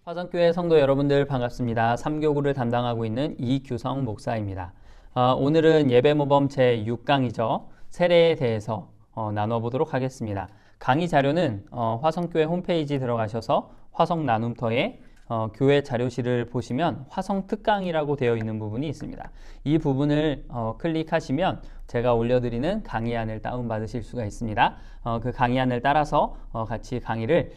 화성교회 성도 여러분들 반갑습니다. 3교구를 담당하고 있는 이규성 목사입니다. 오늘은 예배모범 제6강이죠. 세례에 대해서 나눠보도록 하겠습니다. 강의 자료는 화성교회 홈페이지 들어가셔서 화성 나눔터에 교회 자료실을 보시면 화성 특강이라고 되어 있는 부분이 있습니다. 이 부분을 클릭하시면 제가 올려드리는 강의안을 다운받으실 수가 있습니다. 그 강의안을 따라서 같이 강의를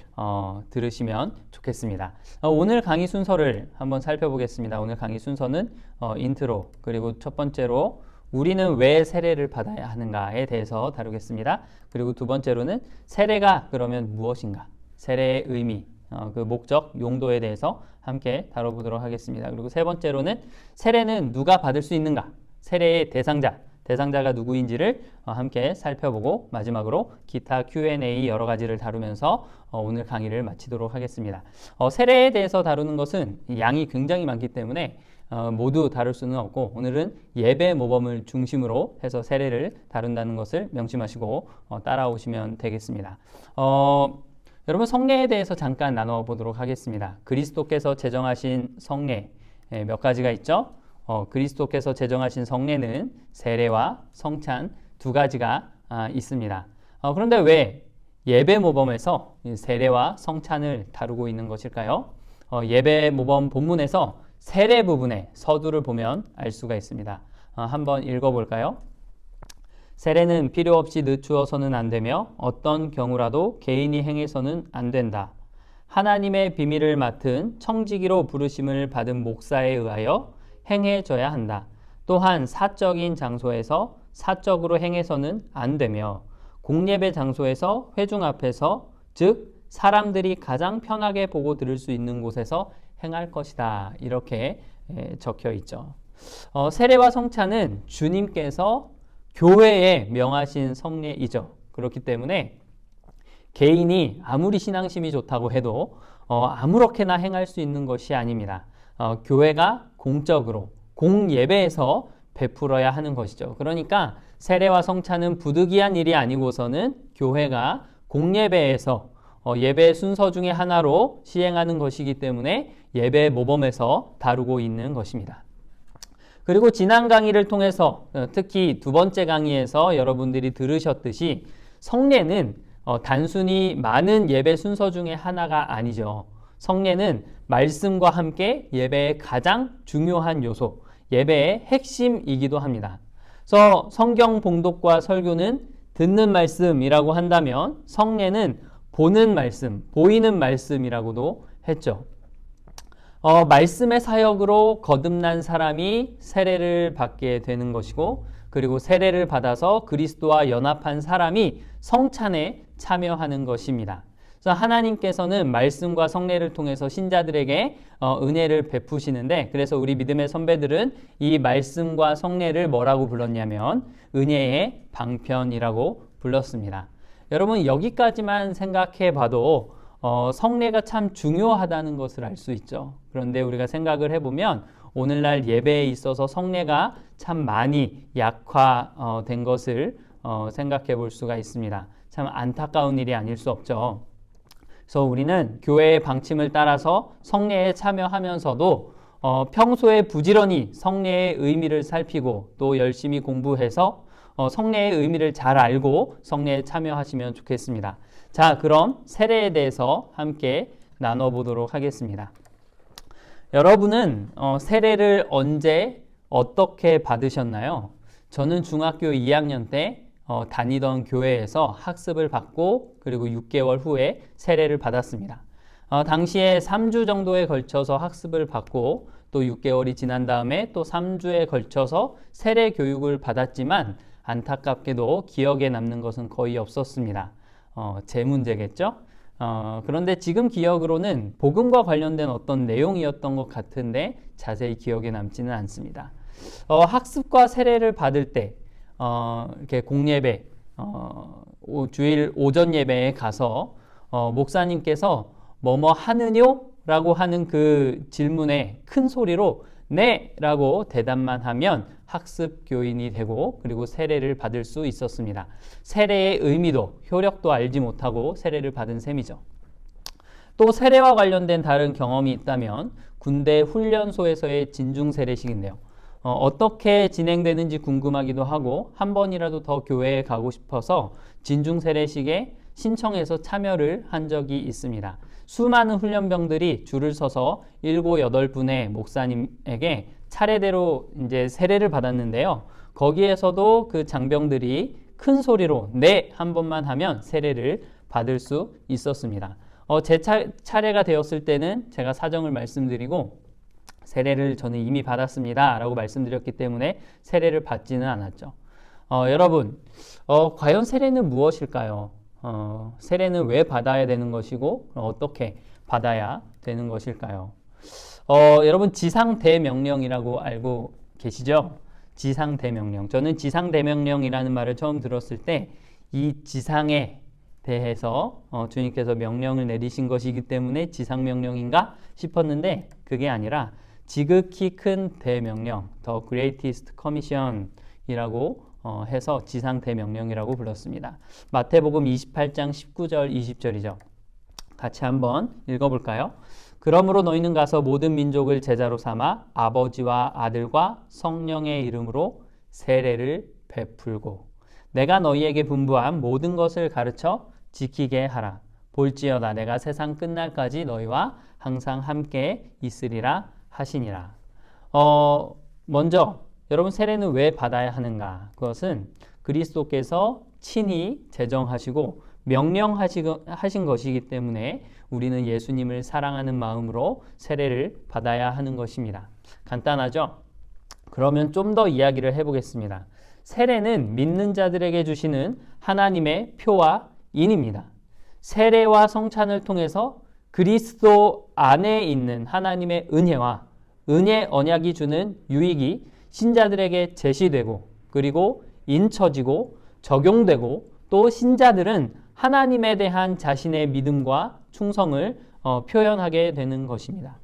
들으시면 좋겠습니다. 오늘 강의 순서를 한번 살펴보겠습니다. 오늘 강의 순서는 인트로, 그리고 첫 번째로 우리는 왜 세례를 받아야 하는가에 대해서 다루겠습니다. 그리고 두 번째로는 세례가 그러면 무엇인가, 세례의 의미, 그 목적, 용도에 대해서 함께 다뤄보도록 하겠습니다. 그리고 세 번째로는 세례는 누가 받을 수 있는가, 세례의 대상자가 누구인지를 함께 살펴보고, 마지막으로 기타 Q&A 여러 가지를 다루면서 오늘 강의를 마치도록 하겠습니다. 세례에 대해서 다루는 것은 양이 굉장히 많기 때문에 모두 다룰 수는 없고, 오늘은 예배 모범을 중심으로 해서 세례를 다룬다는 것을 명심하시고 따라오시면 되겠습니다. 여러분, 성례에 대해서 잠깐 나눠보도록 하겠습니다. 그리스도께서 제정하신 성례 몇 가지가 있죠? 그리스도께서 제정하신 성례는 세례와 성찬 두 가지가 있습니다. 그런데 왜 예배 모범에서 세례와 성찬을 다루고 있는 것일까요? 예배 모범 본문에서 세례 부분의 서두를 보면 알 수가 있습니다. 한번 읽어볼까요? 세례는 필요 없이 늦추어서는 안 되며 어떤 경우라도 개인이 행해서는 안 된다. 하나님의 비밀을 맡은 청지기로 부르심을 받은 목사에 의하여 행해져야 한다. 또한 사적인 장소에서 사적으로 행해서는 안 되며 공예배 장소에서 회중 앞에서, 즉 사람들이 가장 편하게 보고 들을 수 있는 곳에서 행할 것이다. 이렇게 적혀 있죠. 세례와 성찬은 주님께서 교회에 명하신 성례이죠. 그렇기 때문에 개인이 아무리 신앙심이 좋다고 해도 아무렇게나 행할 수 있는 것이 아닙니다. 교회가 공적으로 공예배에서 베풀어야 하는 것이죠. 그러니까 세례와 성찬은 부득이한 일이 아니고서는 교회가 공예배에서 예배 순서 중에 하나로 시행하는 것이기 때문에 예배 모범에서 다루고 있는 것입니다. 그리고 지난 강의를 통해서 특히 두 번째 강의에서 여러분들이 들으셨듯이 성례는 단순히 많은 예배 순서 중에 하나가 아니죠. 성례는 말씀과 함께 예배의 가장 중요한 요소, 예배의 핵심이기도 합니다. 그래서 성경 봉독과 설교는 듣는 말씀이라고 한다면 성례는 보는 말씀, 보이는 말씀이라고도 했죠. 말씀의 사역으로 거듭난 사람이 세례를 받게 되는 것이고, 그리고 세례를 받아서 그리스도와 연합한 사람이 성찬에 참여하는 것입니다. 그래서 하나님께서는 말씀과 성례를 통해서 신자들에게 은혜를 베푸시는데, 그래서 우리 믿음의 선배들은 이 말씀과 성례를 뭐라고 불렀냐면 은혜의 방편이라고 불렀습니다. 여러분, 여기까지만 생각해 봐도 성례가 참 중요하다는 것을 알 수 있죠. 그런데 우리가 생각을 해보면 오늘날 예배에 있어서 성례가 참 많이 약화된 것을 생각해 볼 수가 있습니다. 참 안타까운 일이 아닐 수 없죠. 그래서 우리는 교회의 방침을 따라서 성례에 참여하면서도 평소에 부지런히 성례의 의미를 살피고 또 열심히 공부해서 성례의 의미를 잘 알고 성례에 참여하시면 좋겠습니다. 자, 그럼 세례에 대해서 함께 나눠보도록 하겠습니다. 여러분은 세례를 언제 어떻게 받으셨나요? 저는 중학교 2학년 때 다니던 교회에서 학습을 받고 그리고 6개월 후에 세례를 받았습니다. 당시에 3주 정도에 걸쳐서 학습을 받고 또 6개월이 지난 다음에 또 3주에 걸쳐서 세례 교육을 받았지만 안타깝게도 기억에 남는 것은 거의 없었습니다. 제 문제겠죠? 그런데 지금 기억으로는 복음과 관련된 어떤 내용이었던 것 같은데 자세히 기억에 남지는 않습니다. 학습과 세례를 받을 때 이렇게 공예배, 주일 오전 예배에 가서 목사님께서 뭐뭐 하느뇨? 라고 하는 그 질문에 큰 소리로 네! 라고 대답만 하면 학습 교인이 되고 그리고 세례를 받을 수 있었습니다. 세례의 의미도 효력도 알지 못하고 세례를 받은 셈이죠. 또 세례와 관련된 다른 경험이 있다면 군대 훈련소에서의 진중 세례식인데요. 어떻게 진행되는지 궁금하기도 하고 한 번이라도 더 교회에 가고 싶어서 진중 세례식에 신청해서 참여를 한 적이 있습니다. 수많은 훈련병들이 줄을 서서 7, 8분의 목사님에게 차례대로 이제 세례를 받았는데요. 거기에서도 그 장병들이 큰 소리로 네 한 번만 하면 세례를 받을 수 있었습니다. 제 차례가 되었을 때는 제가 사정을 말씀드리고 세례를 저는 이미 받았습니다 라고 말씀드렸기 때문에 세례를 받지는 않았죠. 여러분, 과연 세례는 무엇일까요? 세례는 왜 받아야 되는 것이고 어떻게 받아야 되는 것일까요? 여러분, 지상대명령이라고 알고 계시죠? 지상대명령. 저는 지상대명령이라는 말을 처음 들었을 때 이 지상에 대해서 주님께서 명령을 내리신 것이기 때문에 지상명령인가 싶었는데 그게 아니라 지극히 큰 대명령, The Greatest Commission이라고 해서 지상대명령이라고 불렀습니다. 마태복음 28장 19절 20절이죠. 같이 한번 읽어볼까요? 그러므로 너희는 가서 모든 민족을 제자로 삼아 아버지와 아들과 성령의 이름으로 세례를 베풀고 내가 너희에게 분부한 모든 것을 가르쳐 지키게 하라. 볼지어다 내가 세상 끝날까지 너희와 항상 함께 있으리라 하시니라. 먼저 여러분 세례는 왜 받아야 하는가? 그것은 그리스도께서 친히 제정하시고 명령하신 것이기 때문에 우리는 예수님을 사랑하는 마음으로 세례를 받아야 하는 것입니다. 간단하죠? 그러면 좀 더 이야기를 해보겠습니다. 세례는 믿는 자들에게 주시는 하나님의 표와 인입니다. 세례와 성찬을 통해서 그리스도 안에 있는 하나님의 은혜와 은혜 언약이 주는 유익이 신자들에게 제시되고 그리고 인쳐지고 적용되고 또 신자들은 하나님에 대한 자신의 믿음과 충성을 표현하게 되는 것입니다.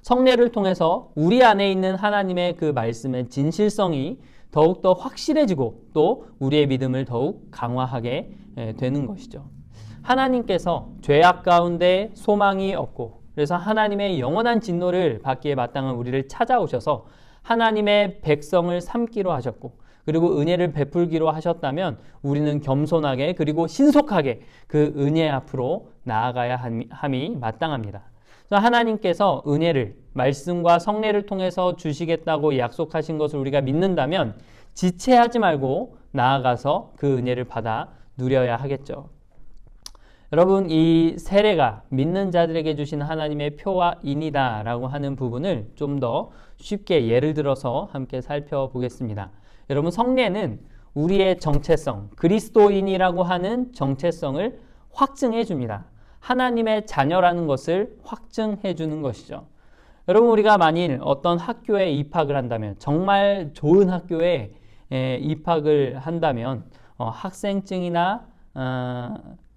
성례를 통해서 우리 안에 있는 하나님의 그 말씀의 진실성이 더욱더 확실해지고 또 우리의 믿음을 더욱 강화하게 되는 것이죠. 하나님께서 죄악 가운데 소망이 없고 그래서 하나님의 영원한 진노를 받기에 마땅한 우리를 찾아오셔서 하나님의 백성을 삼기로 하셨고 그리고 은혜를 베풀기로 하셨다면 우리는 겸손하게 그리고 신속하게 그 은혜 앞으로 나아가야 함이 마땅합니다. 하나님께서 은혜를 말씀과 성례를 통해서 주시겠다고 약속하신 것을 우리가 믿는다면 지체하지 말고 나아가서 그 은혜를 받아 누려야 하겠죠. 여러분, 이 세례가 믿는 자들에게 주신 하나님의 표와 인이다 라고 하는 부분을 좀 더 쉽게 예를 들어서 함께 살펴보겠습니다. 여러분, 성례는 우리의 정체성, 그리스도인이라고 하는 정체성을 확증해 줍니다. 하나님의 자녀라는 것을 확증해 주는 것이죠. 여러분, 우리가 만일 어떤 학교에 입학을 한다면 정말 좋은 학교에 입학을 한다면 학생증이나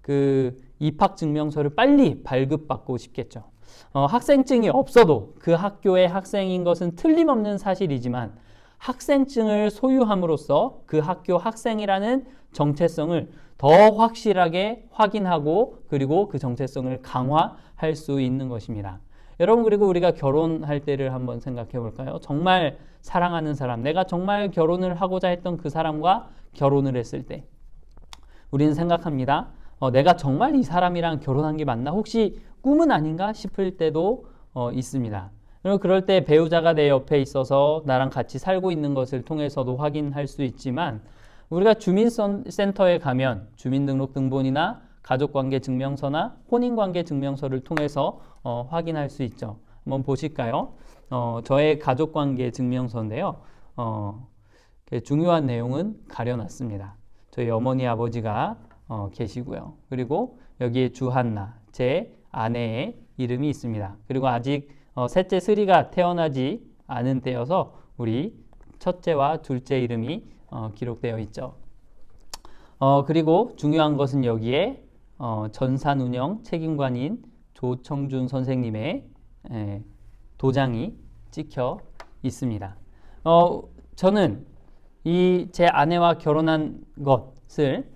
그 입학증명서를 빨리 발급받고 싶겠죠. 학생증이 없어도 그 학교의 학생인 것은 틀림없는 사실이지만 학생증을 소유함으로써 그 학교 학생이라는 정체성을 더 확실하게 확인하고 그리고 그 정체성을 강화할 수 있는 것입니다. 여러분, 그리고 우리가 결혼할 때를 한번 생각해 볼까요? 정말 사랑하는 사람, 내가 정말 결혼을 하고자 했던 그 사람과 결혼을 했을 때 우리는 생각합니다. 내가 정말 이 사람이랑 결혼한 게 맞나? 혹시 꿈은 아닌가 싶을 때도 있습니다. 그럴 때 배우자가 내 옆에 있어서 나랑 같이 살고 있는 것을 통해서도 확인할 수 있지만 우리가 주민센터에 가면 주민등록등본이나 가족관계증명서나 혼인관계증명서를 통해서 확인할 수 있죠. 한번 보실까요? 저의 가족관계증명서인데요. 중요한 내용은 가려놨습니다. 저희 어머니 아버지가 계시고요. 그리고 여기에 주한나, 제 아내의 이름이 있습니다. 그리고 아직 셋째 스리가 태어나지 않은 때여서 우리 첫째와 둘째 이름이 기록되어 있죠. 그리고 중요한 것은 여기에 전산운영 책임관인 조청준 선생님의 도장이 찍혀 있습니다. 저는 이 제 아내와 결혼한 것을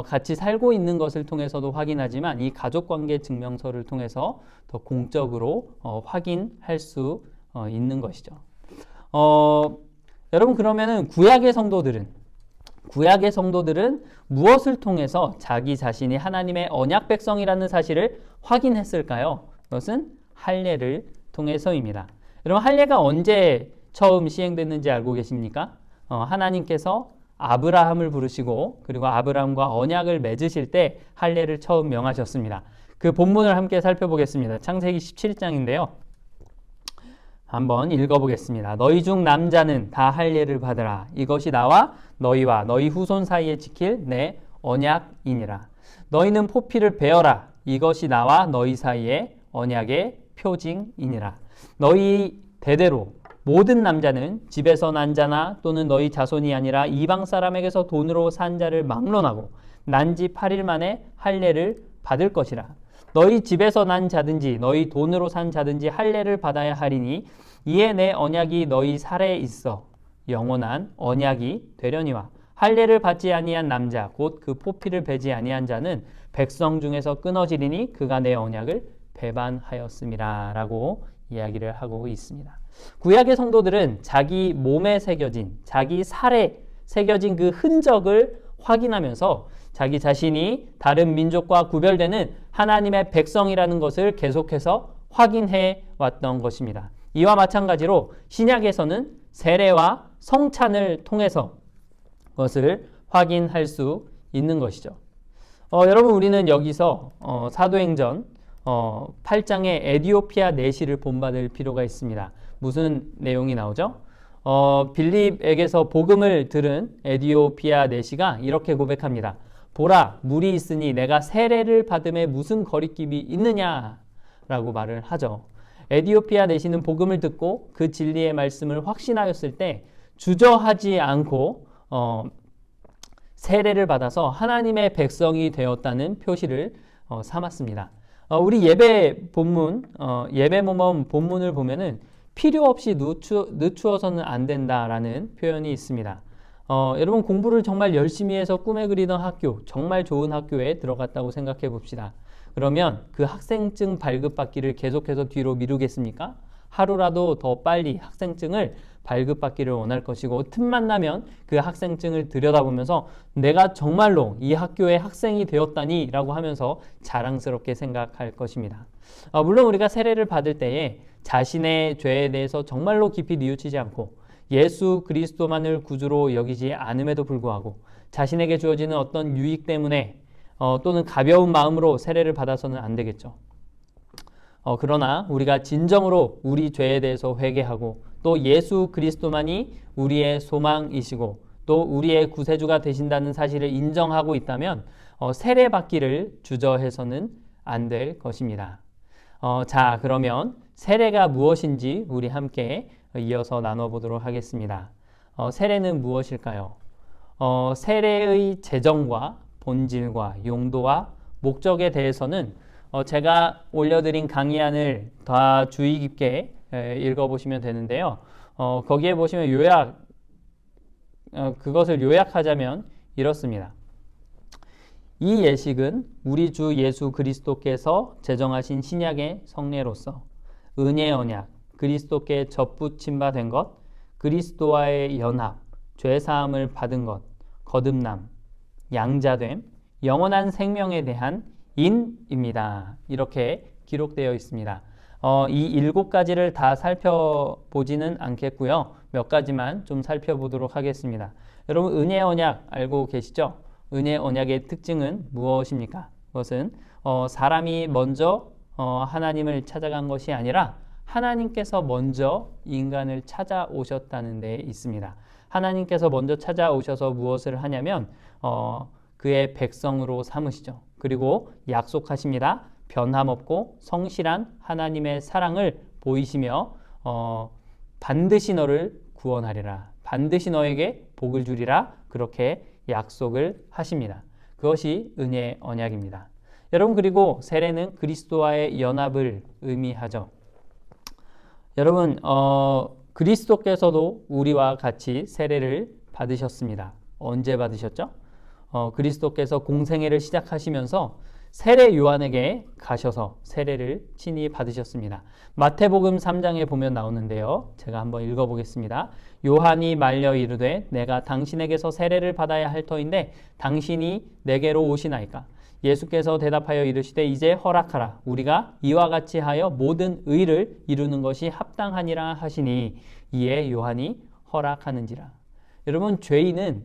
같이 살고 있는 것을 통해서도 확인하지만 이 가족관계 증명서를 통해서 더 공적으로 확인할 수 있는 것이죠. 여러분 그러면은 구약의 성도들은 무엇을 통해서 자기 자신이 하나님의 언약 백성이라는 사실을 확인했을까요? 그것은 할례를 통해서입니다. 여러분 할례가 언제 처음 시행됐는지 알고 계십니까? 하나님께서 아브라함을 부르시고 그리고 아브라함과 언약을 맺으실 때 할례를 처음 명하셨습니다. 그 본문을 함께 살펴보겠습니다. 창세기 17장인데요. 한번 읽어보겠습니다. 너희 중 남자는 다 할례를 받으라. 이것이 나와 너희와 너희 후손 사이에 지킬 내 언약이니라. 너희는 포피를 베어라. 이것이 나와 너희 사이에 언약의 표징이니라. 너희 대대로 모든 남자는 집에서 난 자나 또는 너희 자손이 아니라 이방 사람에게서 돈으로 산 자를 막론하고 난 지 8일 만에 할례를 받을 것이라. 너희 집에서 난 자든지 너희 돈으로 산 자든지 할례를 받아야 하리니 이에 내 언약이 너희 살에 있어 영원한 언약이 되려니와 할례를 받지 아니한 남자 곧 그 포피를 베지 아니한 자는 백성 중에서 끊어지리니 그가 내 언약을 배반하였음이라 라고 이야기를 하고 있습니다. 구약의 성도들은 자기 몸에 새겨진 자기 살에 새겨진 그 흔적을 확인하면서 자기 자신이 다른 민족과 구별되는 하나님의 백성이라는 것을 계속해서 확인해 왔던 것입니다. 이와 마찬가지로 신약에서는 세례와 성찬을 통해서 그것을 확인할 수 있는 것이죠. 여러분 우리는 여기서 사도행전 8장의 에디오피아 내시를 본받을 필요가 있습니다. 무슨 내용이 나오죠? 빌립에게서 복음을 들은 에디오피아 내시가 이렇게 고백합니다. 보라, 물이 있으니 내가 세례를 받음에 무슨 거리낌이 있느냐라고 말을 하죠. 에디오피아 내시는 복음을 듣고 그 진리의 말씀을 확신하였을 때 주저하지 않고 세례를 받아서 하나님의 백성이 되었다는 표시를 삼았습니다. 우리 예배 본문, 예배 모범 본문을 보면은 필요 없이 늦추어서는 안 된다라는 표현이 있습니다. 여러분 공부를 정말 열심히 해서 꿈에 그리던 학교, 정말 좋은 학교에 들어갔다고 생각해 봅시다. 그러면 그 학생증 발급받기를 계속해서 뒤로 미루겠습니까? 하루라도 더 빨리 학생증을 발급받기를 원할 것이고 틈만 나면 그 학생증을 들여다보면서 내가 정말로 이 학교의 학생이 되었다니 라고 하면서 자랑스럽게 생각할 것입니다. 물론 우리가 세례를 받을 때에 자신의 죄에 대해서 정말로 깊이 뉘우치지 않고 예수 그리스도만을 구주로 여기지 않음에도 불구하고 자신에게 주어지는 어떤 유익 때문에 또는 가벼운 마음으로 세례를 받아서는 안 되겠죠. 그러나 우리가 진정으로 우리 죄에 대해서 회개하고 또 예수 그리스도만이 우리의 소망이시고 또 우리의 구세주가 되신다는 사실을 인정하고 있다면 세례 받기를 주저해서는 안 될 것입니다. 자, 그러면 세례가 무엇인지 우리 함께 이어서 나눠보도록 하겠습니다. 세례는 무엇일까요? 세례의 재정과 본질과 용도와 목적에 대해서는 제가 올려드린 강의안을 다 주의 깊게 읽어보시면 되는데요. 거기에 보시면 그것을 요약하자면 이렇습니다. 이 예식은 우리 주 예수 그리스도께서 제정하신 신약의 성례로서 은혜 언약, 그리스도께 접붙임 바 된 것, 그리스도와의 연합, 죄사함을 받은 것, 거듭남, 양자됨, 영원한 생명에 대한 인입니다. 이렇게 기록되어 있습니다. 이 7가지를 다 살펴보지는 않겠고요. 몇 가지만 좀 살펴보도록 하겠습니다. 여러분 은혜 언약 알고 계시죠? 은혜 언약의 특징은 무엇입니까? 그것은 사람이 먼저 하나님을 찾아간 것이 아니라 하나님께서 먼저 인간을 찾아오셨다는 데 있습니다. 하나님께서 먼저 찾아오셔서 무엇을 하냐면 그의 백성으로 삼으시죠. 그리고 약속하십니다. 변함없고 성실한 하나님의 사랑을 보이시며 반드시 너를 구원하리라. 반드시 너에게 복을 주리라. 그렇게 약속을 하십니다. 그것이 은혜의 언약입니다. 여러분 그리고 세례는 그리스도와의 연합을 의미하죠. 여러분 그리스도께서도 우리와 같이 세례를 받으셨습니다. 언제 받으셨죠? 그리스도께서 공생애를 시작하시면서 세례 요한에게 가셔서 세례를 친히 받으셨습니다. 마태복음 3장에 보면 나오는데요. 제가 한번 읽어보겠습니다. 요한이 말려 이르되 내가 당신에게서 세례를 받아야 할 터인데 당신이 내게로 오시나이까? 예수께서 대답하여 이르시되 이제 허락하라. 우리가 이와 같이 하여 모든 의를 이루는 것이 합당하니라 하시니 이에 요한이 허락하는지라. 여러분, 죄인은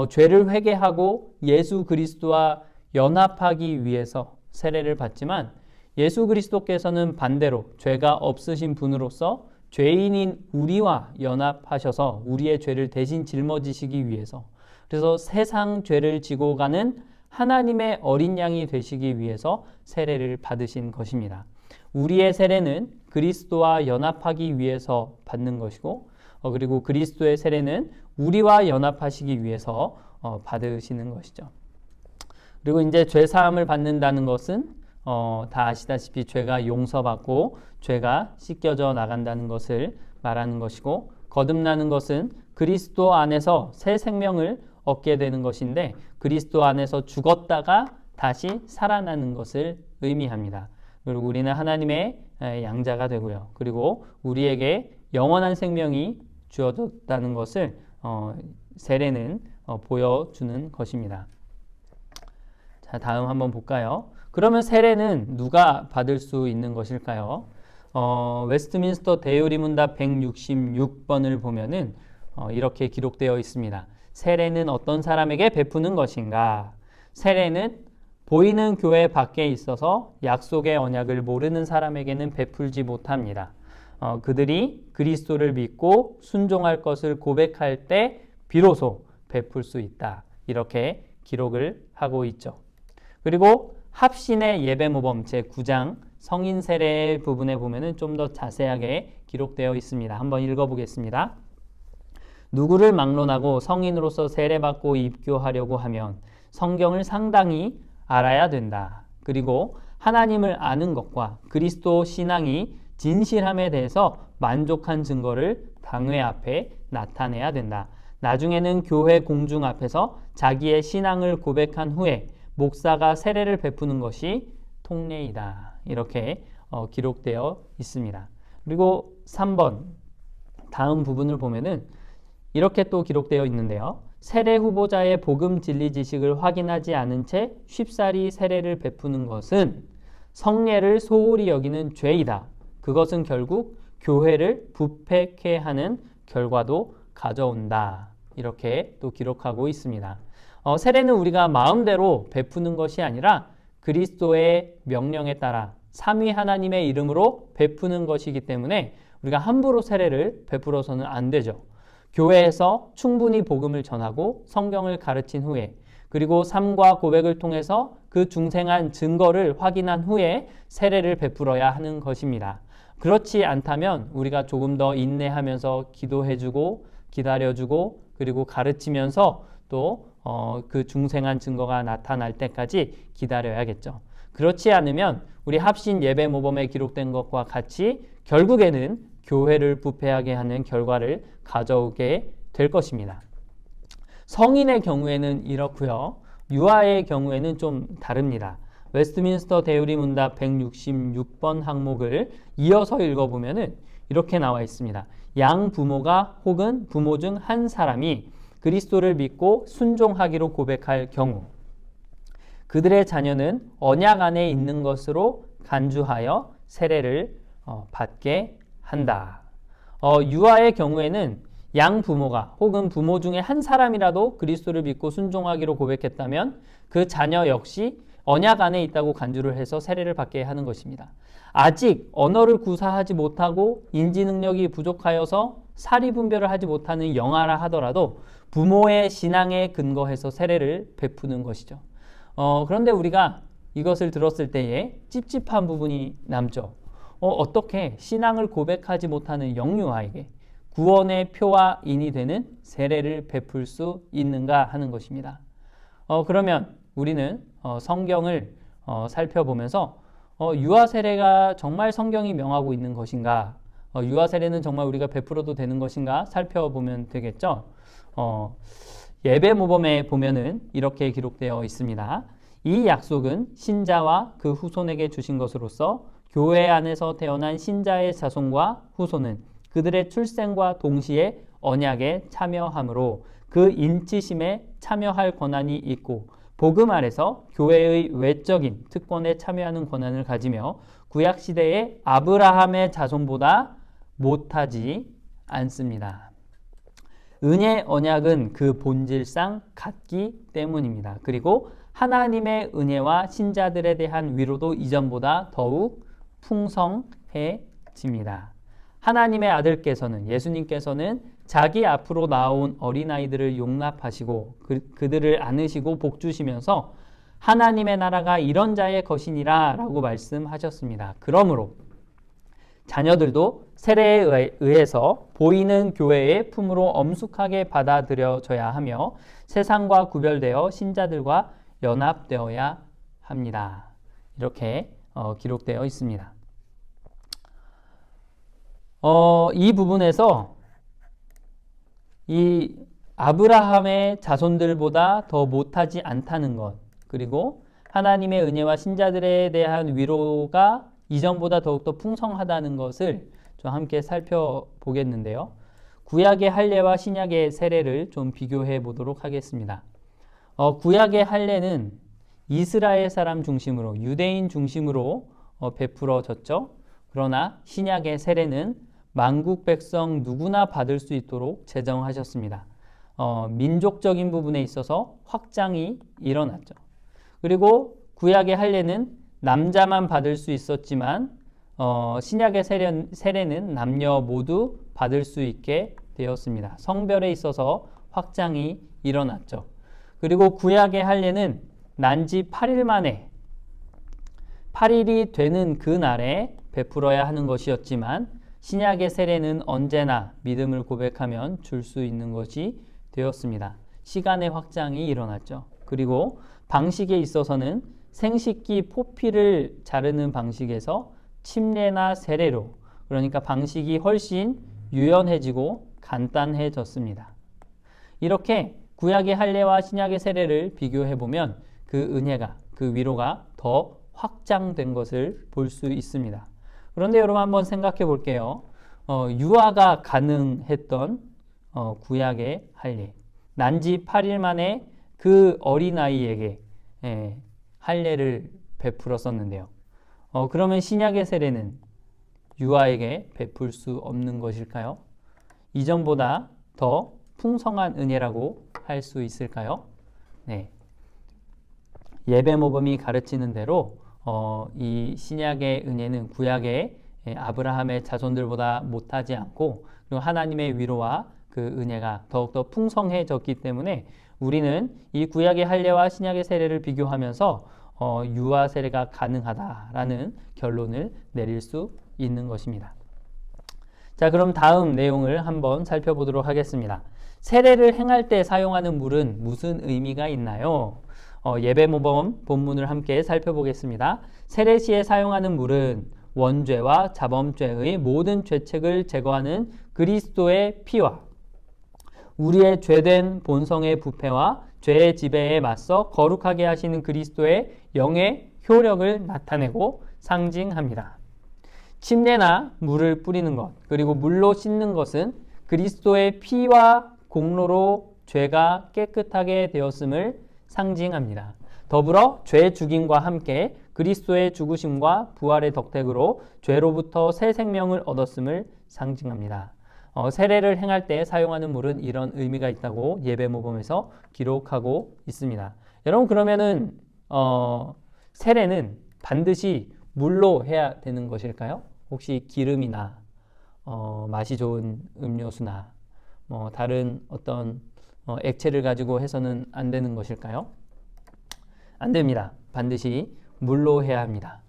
죄를 회개하고 예수 그리스도와 연합하기 위해서 세례를 받지만 예수 그리스도께서는 반대로 죄가 없으신 분으로서 죄인인 우리와 연합하셔서 우리의 죄를 대신 짊어지시기 위해서, 그래서 세상 죄를 지고 가는 하나님의 어린 양이 되시기 위해서 세례를 받으신 것입니다. 우리의 세례는 그리스도와 연합하기 위해서 받는 것이고, 그리고 그리스도의 세례는 우리와 연합하시기 위해서 받으시는 것이죠. 그리고 이제 죄 사함을 받는다는 것은 다 아시다시피 죄가 용서받고 죄가 씻겨져 나간다는 것을 말하는 것이고, 거듭나는 것은 그리스도 안에서 새 생명을 얻게 되는 것인데 그리스도 안에서 죽었다가 다시 살아나는 것을 의미합니다. 그리고 우리는 하나님의 양자가 되고요. 그리고 우리에게 영원한 생명이 주어졌다는 것을 세례는 보여주는 것입니다. 자, 다음 한번 볼까요? 그러면 세례는 누가 받을 수 있는 것일까요? 웨스트민스터 대요리문답 166번을 보면은 이렇게 기록되어 있습니다. 세례는 어떤 사람에게 베푸는 것인가? 세례는 보이는 교회 밖에 있어서 약속의 언약을 모르는 사람에게는 베풀지 못합니다. 그들이 그리스도를 믿고 순종할 것을 고백할 때 비로소 베풀 수 있다. 이렇게 기록을 하고 있죠. 그리고 합신의 예배모범 제9장 성인 세례 부분에 보면은 좀 더 자세하게 기록되어 있습니다. 한번 읽어보겠습니다. 누구를 막론하고 성인으로서 세례받고 입교하려고 하면 성경을 상당히 알아야 된다. 그리고 하나님을 아는 것과 그리스도 신앙이 진실함에 대해서 만족한 증거를 당회 앞에 나타내야 된다. 나중에는 교회 공중 앞에서 자기의 신앙을 고백한 후에 목사가 세례를 베푸는 것이 통례이다. 이렇게 기록되어 있습니다. 그리고 3번 다음 부분을 보면은 이렇게 또 기록되어 있는데요. 세례 후보자의 복음 진리 지식을 확인하지 않은 채 쉽사리 세례를 베푸는 것은 성례를 소홀히 여기는 죄이다. 그것은 결국 교회를 부패케 하는 결과도 가져온다. 이렇게 또 기록하고 있습니다. 세례는 우리가 마음대로 베푸는 것이 아니라 그리스도의 명령에 따라 삼위 하나님의 이름으로 베푸는 것이기 때문에 우리가 함부로 세례를 베풀어서는 안 되죠. 교회에서 충분히 복음을 전하고 성경을 가르친 후에, 그리고 삶과 고백을 통해서 그 중생한 증거를 확인한 후에 세례를 베풀어야 하는 것입니다. 그렇지 않다면 우리가 조금 더 인내하면서 기도해주고 기다려주고 그리고 가르치면서 또 그 중생한 증거가 나타날 때까지 기다려야겠죠. 그렇지 않으면 우리 합신 예배 모범에 기록된 것과 같이 결국에는 교회를 부패하게 하는 결과를 가져오게 될 것입니다. 성인의 경우에는 이렇고요. 유아의 경우에는 좀 다릅니다. 웨스트민스터 대유리 문답 166번 항목을 이어서 읽어보면 이렇게 나와 있습니다. 양 부모가 혹은 부모 중 한 사람이 그리스도를 믿고 순종하기로 고백할 경우 그들의 자녀는 언약 안에 있는 것으로 간주하여 세례를 받게 한다. 유아의 경우에는 양 부모가 혹은 부모 중에 한 사람이라도 그리스도를 믿고 순종하기로 고백했다면 그 자녀 역시 언약 안에 있다고 간주를 해서 세례를 받게 하는 것입니다. 아직 언어를 구사하지 못하고 인지 능력이 부족하여서 사리 분별을 하지 못하는 영아라 하더라도 부모의 신앙에 근거해서 세례를 베푸는 것이죠. 그런데 우리가 이것을 들었을 때에 찝찝한 부분이 남죠. 어떻게 신앙을 고백하지 못하는 영유아에게 구원의 표와 인이 되는 세례를 베풀 수 있는가 하는 것입니다. 그러면 우리는 성경을 살펴보면서 유아 세례가 정말 성경이 명하고 있는 것인가, 유아 세례는 정말 우리가 베풀어도 되는 것인가 살펴보면 되겠죠. 예배 모범에 보면은 이렇게 기록되어 있습니다. 이 약속은 신자와 그 후손에게 주신 것으로서 교회 안에서 태어난 신자의 자손과 후손은 그들의 출생과 동시에 언약에 참여하므로 그 인치심에 참여할 권한이 있고 복음 아래서 교회의 외적인 특권에 참여하는 권한을 가지며 구약시대의 아브라함의 자손보다 못하지 않습니다. 은혜 언약은 그 본질상 같기 때문입니다. 그리고 하나님의 은혜와 신자들에 대한 위로도 이전보다 더욱 풍성해집니다. 하나님의 아들께서는, 예수님께서는 자기 앞으로 나온 어린아이들을 용납하시고 그들을 안으시고 복주시면서 하나님의 나라가 이런 자의 것이니라 라고 말씀하셨습니다. 그러므로 자녀들도 세례에 의해서 보이는 교회의 품으로 엄숙하게 받아들여져야 하며 세상과 구별되어 신자들과 연합되어야 합니다. 이렇게 기록되어 있습니다. 이 부분에서 이 아브라함의 자손들보다 더 못하지 않다는 것, 그리고 하나님의 은혜와 신자들에 대한 위로가 이전보다 더욱더 풍성하다는 것을 좀 함께 살펴보겠는데요. 구약의 할례와 신약의 세례를 좀 비교해 보도록 하겠습니다. 구약의 할례는 이스라엘 사람 중심으로, 유대인 중심으로 베풀어졌죠. 그러나 신약의 세례는 만국 백성 누구나 받을 수 있도록 제정하셨습니다. 민족적인 부분에 있어서 확장이 일어났죠. 그리고 구약의 할례는 남자만 받을 수 있었지만 신약의 세례는 남녀 모두 받을 수 있게 되었습니다. 성별에 있어서 확장이 일어났죠. 그리고 구약의 할례는 난지 8일 만에 8일이 되는 그 날에 베풀어야 하는 것이었지만 신약의 세례는 언제나 믿음을 고백하면 줄 수 있는 것이 되었습니다. 시간의 확장이 일어났죠. 그리고 방식에 있어서는 생식기 포피를 자르는 방식에서 침례나 세례로, 그러니까 방식이 훨씬 유연해지고 간단해졌습니다. 이렇게 구약의 할례와 신약의 세례를 비교해보면 그 은혜가, 그 위로가 더 확장된 것을 볼 수 있습니다. 그런데 여러분 한번 생각해 볼게요. 유아가 가능했던 구약의 할례, 난지 8일 만에 그 어린아이에게 할례를 베풀었었는데요. 그러면 신약의 세례는 유아에게 베풀 수 없는 것일까요? 이전보다 더 풍성한 은혜라고 할 수 있을까요? 네. 예배 모범이 가르치는 대로 이 신약의 은혜는 구약의 아브라함의 자손들보다 못하지 않고, 그리고 하나님의 위로와 그 은혜가 더욱더 풍성해졌기 때문에 우리는 이 구약의 할례와 신약의 세례를 비교하면서 유아 세례가 가능하다라는 결론을 내릴 수 있는 것입니다. 자, 그럼 다음 내용을 한번 살펴보도록 하겠습니다. 세례를 행할 때 사용하는 물은 무슨 의미가 있나요? 예배 모범 본문을 함께 살펴보겠습니다. 세례 시에 사용하는 물은 원죄와 자범죄의 모든 죄책을 제거하는 그리스도의 피와 우리의 죄된 본성의 부패와 죄의 지배에 맞서 거룩하게 하시는 그리스도의 영의 효력을 나타내고 상징합니다. 침례나 물을 뿌리는 것, 그리고 물로 씻는 것은 그리스도의 피와 공로로 죄가 깨끗하게 되었음을 상징합니다. 더불어 죄 죽임과 함께 그리스도의 죽으심과 부활의 덕택으로 죄로부터 새 생명을 얻었음을 상징합니다. 세례를 행할 때 사용하는 물은 이런 의미가 있다고 예배 모범에서 기록하고 있습니다. 여러분, 그러면은 세례는 반드시 물로 해야 되는 것일까요? 혹시 기름이나 맛이 좋은 음료수나 다른 어떤 액체를 가지고 해서는 안 되는 것일까요? 안 됩니다. 반드시 물로 해야 합니다.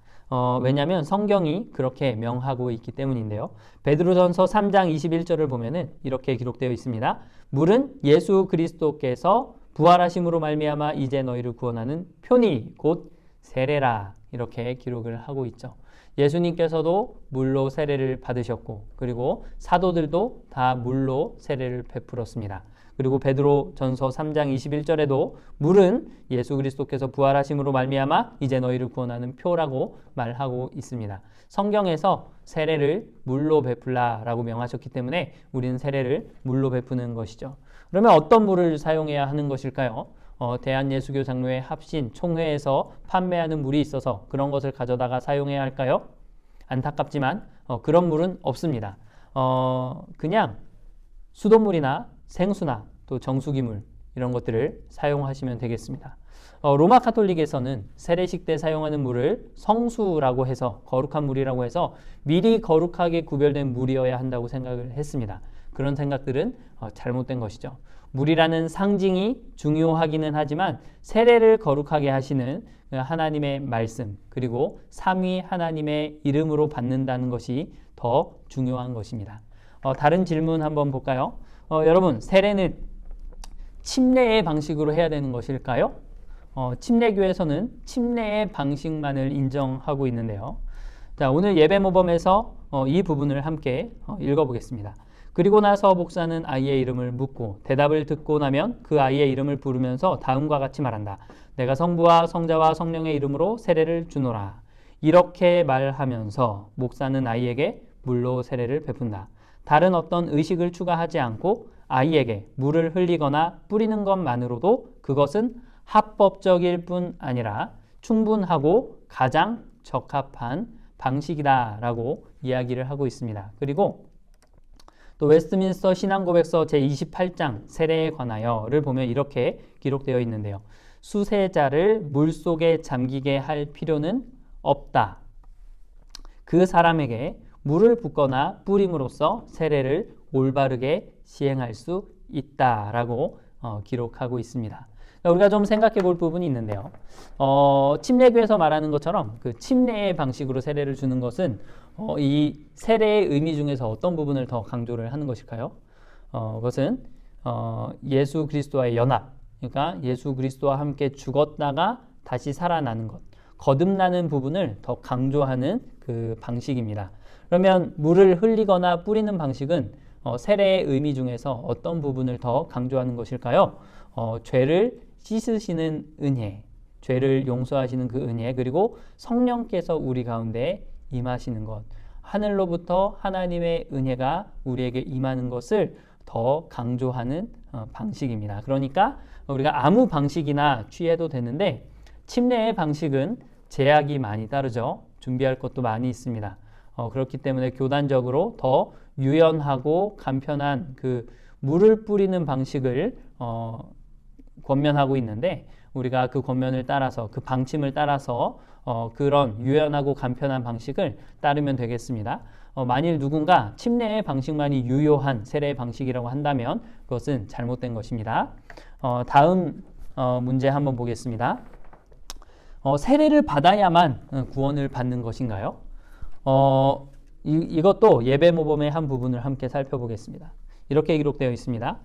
왜냐하면 성경이 그렇게 명하고 있기 때문인데요. 베드로전서 3장 21절을 보면은 이렇게 기록되어 있습니다. 물은 예수 그리스도께서 부활하심으로 말미암아 이제 너희를 구원하는 표니 곧 세례라, 이렇게 기록을 하고 있죠. 예수님께서도 물로 세례를 받으셨고, 그리고 사도들도 다 물로 세례를 베풀었습니다. 그리고 베드로전서 3장 21절에도 물은 예수 그리스도께서 부활하심으로 말미암아 이제 너희를 구원하는 표라고 말하고 있습니다. 성경에서 세례를 물로 베풀라라고 명하셨기 때문에 우리는 세례를 물로 베푸는 것이죠. 그러면 어떤 물을 사용해야 하는 것일까요? 대한예수교 장로회 합신 총회에서 판매하는 물이 있어서 그런 것을 가져다가 사용해야 할까요? 안타깝지만 그런 물은 없습니다. 그냥 수돗물이나 생수나 또 정수기물 이런 것들을 사용하시면 되겠습니다. 로마 카톨릭에서는 세례식 때 사용하는 물을 성수라고 해서 거룩한 물이라고 해서 미리 거룩하게 구별된 물이어야 한다고 생각을 했습니다. 그런 생각들은 잘못된 것이죠. 물이라는 상징이 중요하기는 하지만 세례를 거룩하게 하시는 하나님의 말씀 그리고 삼위 하나님의 이름으로 받는다는 것이 더 중요한 것입니다. 다른 질문 한번 볼까요? 여러분, 세례는 침례의 방식으로 해야 되는 것일까요? 침례교에서는 침례의 방식만을 인정하고 있는데요. 자, 오늘 예배 모범에서 이 부분을 함께 읽어보겠습니다. 그리고 나서 목사는 아이의 이름을 묻고 대답을 듣고 나면 그 아이의 이름을 부르면서 다음과 같이 말한다. 내가 성부와 성자와 성령의 이름으로 세례를 주노라. 이렇게 말하면서 목사는 아이에게 물로 세례를 베푼다. 다른 어떤 의식을 추가하지 않고 아이에게 물을 흘리거나 뿌리는 것만으로도 그것은 합법적일 뿐 아니라 충분하고 가장 적합한 방식이다라고 이야기를 하고 있습니다. 그리고 또 웨스트민스터 신앙고백서 제28장 세례에 관하여를 보면 이렇게 기록되어 있는데요. 수세자를 물속에 잠기게 할 필요는 없다. 그 사람에게 물을 붓거나 뿌림으로써 세례를 올바르게 시행할 수 있다라고 기록하고 있습니다. 우리가 좀 생각해 볼 부분이 있는데요. 침례교에서 말하는 것처럼 그 침례의 방식으로 세례를 주는 것은 이 세례의 의미 중에서 어떤 부분을 더 강조를 하는 것일까요? 그것은 예수 그리스도와의 연합, 그러니까 예수 그리스도와 함께 죽었다가 다시 살아나는 것, 거듭나는 부분을 더 강조하는 그 방식입니다. 그러면 물을 흘리거나 뿌리는 방식은 세례의 의미 중에서 어떤 부분을 더 강조하는 것일까요? 죄를 씻으시는 은혜, 죄를 용서하시는 그 은혜, 그리고 성령께서 우리 가운데 임하시는 것, 하늘로부터 하나님의 은혜가 우리에게 임하는 것을 더 강조하는 방식입니다. 그러니까 우리가 아무 방식이나 취해도 되는데 침례의 방식은 제약이 많이 따르죠. 준비할 것도 많이 있습니다. 그렇기 때문에 교단적으로 더 유연하고 간편한 그 물을 뿌리는 방식을 권면하고 있는데 우리가 그 권면을 따라서 그 방침을 따라서 그런 유연하고 간편한 방식을 따르면 되겠습니다. 만일 누군가 침례의 방식만이 유효한 세례의 방식이라고 한다면 그것은 잘못된 것입니다. 다음 문제 한번 보겠습니다. 세례를 받아야만 구원을 받는 것인가요? 이것도 예배 모범의 한 부분을 함께 살펴보겠습니다. 이렇게 기록되어 있습니다.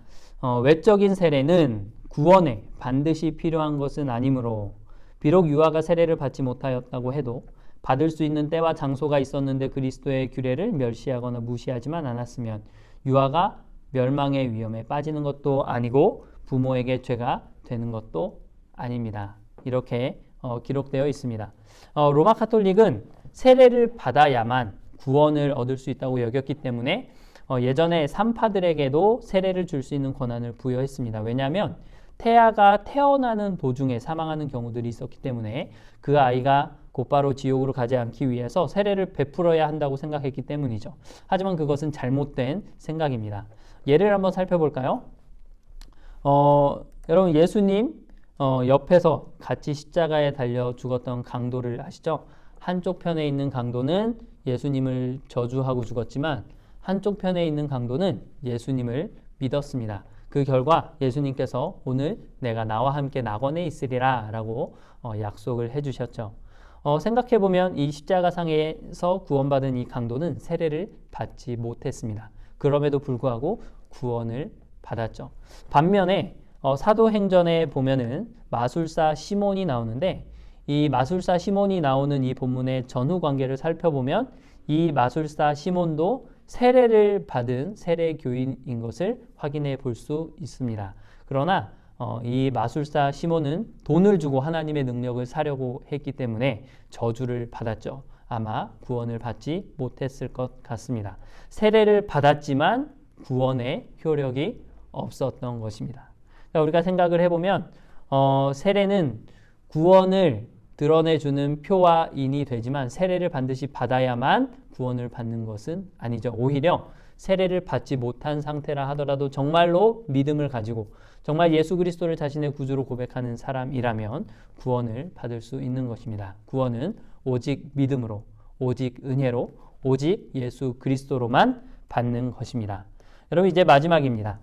외적인 세례는 구원에 반드시 필요한 것은 아니므로 비록 유아가 세례를 받지 못하였다고 해도 받을 수 있는 때와 장소가 있었는데 그리스도의 규례를 멸시하거나 무시하지만 않았으면 유아가 멸망의 위험에 빠지는 것도 아니고 부모에게 죄가 되는 것도 아닙니다. 이렇게 기록되어 있습니다. 로마 카톨릭은 세례를 받아야만 구원을 얻을 수 있다고 여겼기 때문에 예전에 산파들에게도 세례를 줄 수 있는 권한을 부여했습니다. 왜냐하면 태아가 태어나는 도중에 사망하는 경우들이 있었기 때문에 그 아이가 곧바로 지옥으로 가지 않기 위해서 세례를 베풀어야 한다고 생각했기 때문이죠. 하지만 그것은 잘못된 생각입니다. 예를 한번 살펴볼까요? 여러분 예수님 옆에서 같이 십자가에 달려 죽었던 강도를 아시죠? 한쪽 편에 있는 강도는 예수님을 저주하고 죽었지만 한쪽 편에 있는 강도는 예수님을 믿었습니다. 그 결과 예수님께서 오늘 내가 나와 함께 낙원에 있으리라 라고 약속을 해주셨죠. 생각해보면 이 십자가상에서 구원받은 이 강도는 세례를 받지 못했습니다. 그럼에도 불구하고 구원을 받았죠. 반면에 사도행전에 보면은 마술사 시몬이 나오는데 이 마술사 시몬이 나오는 이 본문의 전후 관계를 살펴보면 이 마술사 시몬도 세례를 받은 세례교인인 것을 확인해 볼 수 있습니다. 그러나 이 마술사 시몬은 돈을 주고 하나님의 능력을 사려고 했기 때문에 저주를 받았죠. 아마 구원을 받지 못했을 것 같습니다. 세례를 받았지만 구원의 효력이 없었던 것입니다. 우리가 생각을 해보면 세례는 구원을 드러내주는 표와 인이 되지만 세례를 반드시 받아야만 구원을 받는 것은 아니죠. 오히려 세례를 받지 못한 상태라 하더라도 정말로 믿음을 가지고 정말 예수 그리스도를 자신의 구주로 고백하는 사람이라면 구원을 받을 수 있는 것입니다. 구원은 오직 믿음으로, 오직 은혜로, 오직 예수 그리스도로만 받는 것입니다. 여러분, 이제 마지막입니다.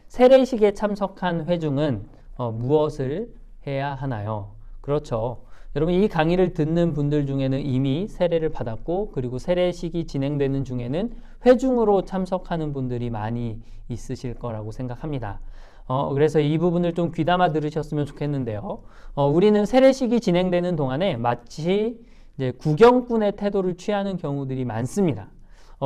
세례식에 참석한 회중은 무엇을 해야 하나요? 그렇죠. 여러분, 이 강의를 듣는 분들 중에는 이미 세례를 받았고, 그리고 세례식이 진행되는 중에는 회중으로 참석하는 분들이 많이 있으실 거라고 생각합니다. 그래서 이 부분을 좀 귀담아 들으셨으면 좋겠는데요. 우리는 세례식이 진행되는 동안에 마치 이제 구경꾼의 태도를 취하는 경우들이 많습니다.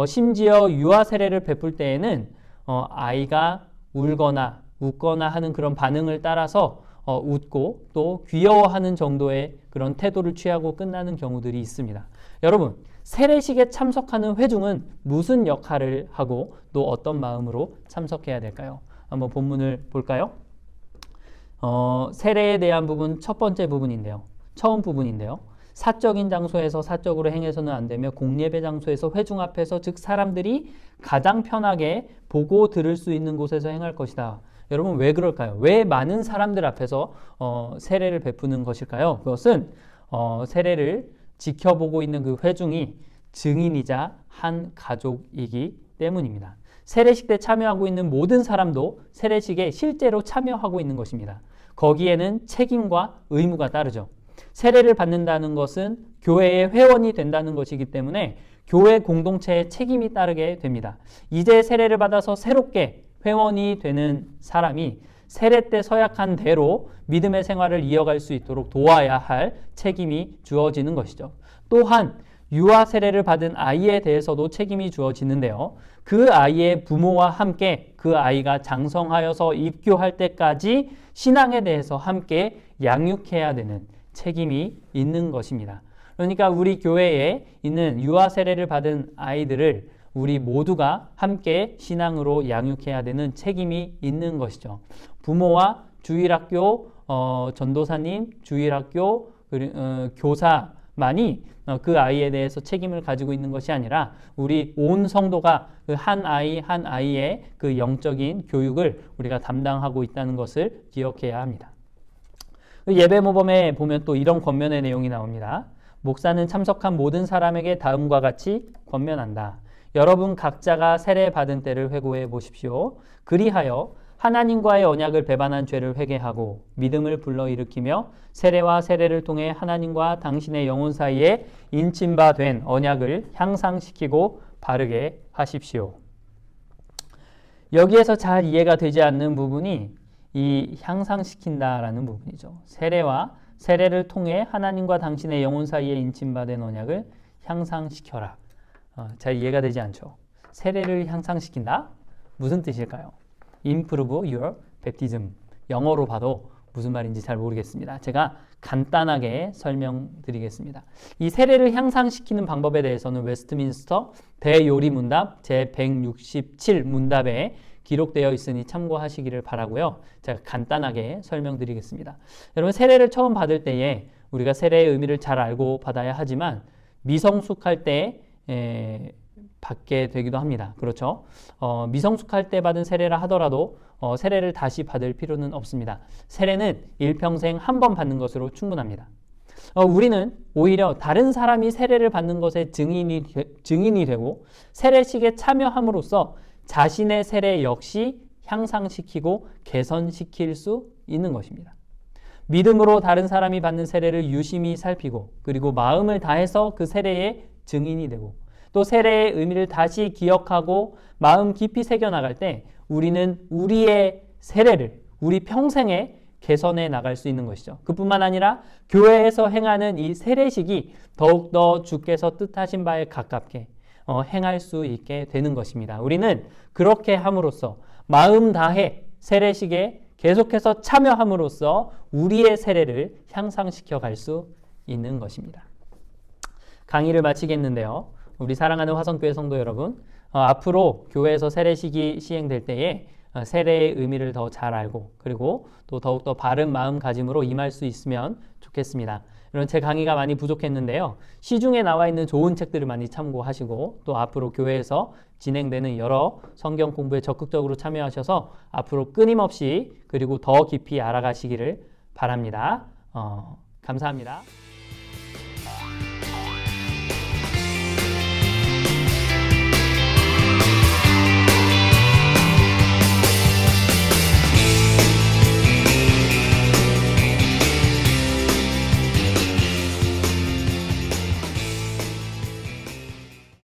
심지어 유아 세례를 베풀 때에는 아이가 울거나 웃거나 하는 그런 반응을 따라서 웃고 또 귀여워하는 정도의 그런 태도를 취하고 끝나는 경우들이 있습니다. 여러분, 세례식에 참석하는 회중은 무슨 역할을 하고 또 어떤 마음으로 참석해야 될까요? 한번 본문을 볼까요? 세례에 대한 부분 첫 번째 부분인데요. 처음 부분인데요. 사적인 장소에서 사적으로 행해서는 안 되며 공예배 장소에서 회중 앞에서 즉 사람들이 가장 편하게 보고 들을 수 있는 곳에서 행할 것이다. 여러분, 왜 그럴까요? 왜 많은 사람들 앞에서 세례를 베푸는 것일까요? 그것은 세례를 지켜보고 있는 그 회중이 증인이자 한 가족이기 때문입니다. 세례식 때 참여하고 있는 모든 사람도 세례식에 실제로 참여하고 있는 것입니다. 거기에는 책임과 의무가 따르죠. 세례를 받는다는 것은 교회의 회원이 된다는 것이기 때문에 교회 공동체의 책임이 따르게 됩니다. 이제 세례를 받아서 새롭게 회원이 되는 사람이 세례 때 서약한 대로 믿음의 생활을 이어갈 수 있도록 도와야 할 책임이 주어지는 것이죠. 또한 유아 세례를 받은 아이에 대해서도 책임이 주어지는데요. 그 아이의 부모와 함께 그 아이가 장성하여서 입교할 때까지 신앙에 대해서 함께 양육해야 되는 책임이 있는 것입니다. 그러니까 우리 교회에 있는 유아 세례를 받은 아이들을 우리 모두가 함께 신앙으로 양육해야 되는 책임이 있는 것이죠. 부모와 주일학교 전도사님, 주일학교 교사만이 그 아이에 대해서 책임을 가지고 있는 것이 아니라 우리 온 성도가 그 한 아이 한 아이의 그 영적인 교육을 우리가 담당하고 있다는 것을 기억해야 합니다. 예배 모범에 보면 또 이런 권면의 내용이 나옵니다. 목사는 참석한 모든 사람에게 다음과 같이 권면한다. 여러분 각자가 세례 받은 때를 회고해 보십시오. 그리하여 하나님과의 언약을 배반한 죄를 회개하고 믿음을 불러일으키며 세례와 세례를 통해 하나님과 당신의 영혼 사이에 인친 바 된 언약을 향상시키고 바르게 하십시오. 여기에서 잘 이해가 되지 않는 부분이 이 향상시킨다라는 부분이죠. 세례와 세례를 통해 하나님과 당신의 영혼 사이에 인친 바 된 언약을 향상시켜라. 잘 이해가 되지 않죠. 세례를 향상시킨다? 무슨 뜻일까요? Improve your baptism. 영어로 봐도 무슨 말인지 잘 모르겠습니다. 제가 간단하게 설명드리겠습니다. 이 세례를 향상시키는 방법에 대해서는 웨스트민스터 대요리 문답 제167 문답에 기록되어 있으니 참고하시기를 바라고요. 제가 간단하게 설명드리겠습니다. 여러분, 세례를 처음 받을 때에 우리가 세례의 의미를 잘 알고 받아야 하지만 미성숙할 때 받게 되기도 합니다. 그렇죠? 미성숙할 때 받은 세례라 하더라도 세례를 다시 받을 필요는 없습니다. 세례는 일평생 한 번 받는 것으로 충분합니다. 우리는 오히려 다른 사람이 세례를 받는 것에 증인이 되고 세례식에 참여함으로써 자신의 세례 역시 향상시키고 개선시킬 수 있는 것입니다. 믿음으로 다른 사람이 받는 세례를 유심히 살피고 그리고 마음을 다해서 그 세례의 증인이 되고 또 세례의 의미를 다시 기억하고 마음 깊이 새겨나갈 때 우리는 우리의 세례를 우리 평생에 개선해 나갈 수 있는 것이죠. 그뿐만 아니라 교회에서 행하는 이 세례식이 더욱더 주께서 뜻하신 바에 가깝게 행할 수 있게 되는 것입니다. 우리는 그렇게 함으로써 마음 다해 세례식에 계속해서 참여함으로써 우리의 세례를 향상시켜 갈 수 있는 것입니다. 강의를 마치겠는데요. 우리 사랑하는 화성교회 성도 여러분, 앞으로 교회에서 세례식이 시행될 때에 세례의 의미를 더 잘 알고 그리고 또 더욱더 바른 마음가짐으로 임할 수 있으면 좋겠습니다. 이런 제 강의가 많이 부족했는데요. 시중에 나와 있는 좋은 책들을 많이 참고하시고 또 앞으로 교회에서 진행되는 여러 성경 공부에 적극적으로 참여하셔서 앞으로 끊임없이 그리고 더 깊이 알아가시기를 바랍니다. 감사합니다.